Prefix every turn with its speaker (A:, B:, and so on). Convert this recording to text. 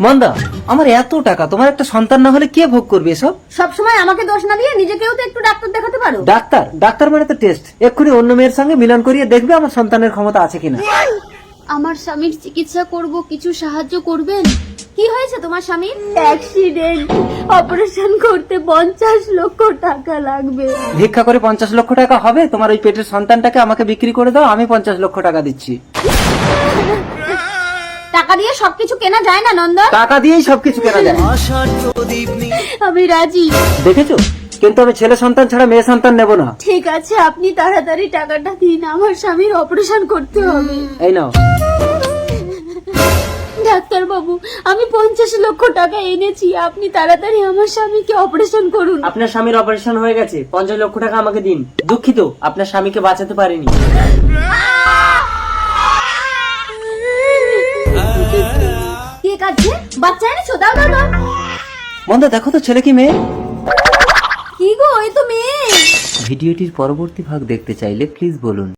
A: মন্দা, আমার এত টাকা, তোমার একটা সন্তান না হলে কে ভোগ করবে এসব?
B: সবসময় আমাকে দোষ না দিয়ে নিজেকেও তো একটু ডাক্তার দেখাতে পারো।
A: ডাক্তার? ডাক্তার মানে তো টেস্ট। এক্ষুনি অন্য মেয়ের সঙ্গে মিলন করিয়ে দেখবে আমার সন্তানের ক্ষমতা আছে কিনা।
B: আমার স্বামীর চিকিৎসা করব, কিছু সাহায্য করবেন? কি হয়েছে তোমার স্বামীর? অ্যাক্সিডেন্ট, অপারেশন করতে 50 লক্ষ টাকা লাগবে।
A: ভিক্ষা করে 50 লক্ষ টাকা হবে? তোমার ওই পেটের সন্তানটাকে আমাকে বিক্রি করে দাও, আমি 50 লক্ষ টাকা দিচ্ছি।
B: টাকা দিয়ে সবকিছু কেনা যায় না নন্দন।
A: টাকা দিয়েই সবকিছু কেনা যায়।
B: আমি রাজি।
A: দেখেছো, কিন্তু আমি ছেলে সন্তান ছাড়া মেয়ে সন্তান নেব না।
B: ঠিক আছে, আপনি তাড়াতাড়ি টাকাটা দিন, আমার স্বামীর অপারেশন করতে হবে।
A: এই নাও।
B: ডাক্তার বাবু, আমি 50 লক্ষ টাকা এনেছি, আপনি তাড়াতাড়ি আমার স্বামীকে অপারেশন করুন।
A: আপনার স্বামীর অপারেশন হয়ে গেছে, 50 লক্ষ টাকা আমাকে দিন। দুঃখিত, আপনার স্বামীকে বাঁচাতে পারিনি।
B: কে কাঁদছে? বাচ্চা এনেছো? দাও দাও দাও।
A: মন্দা, দেখো তো ছেলে কি মেয়ে।
B: কি গো, এই তো মেয়ে।
A: ভিডিওটির পরবর্তী ভাগ দেখতে চাইলে প্লিজ বলুন।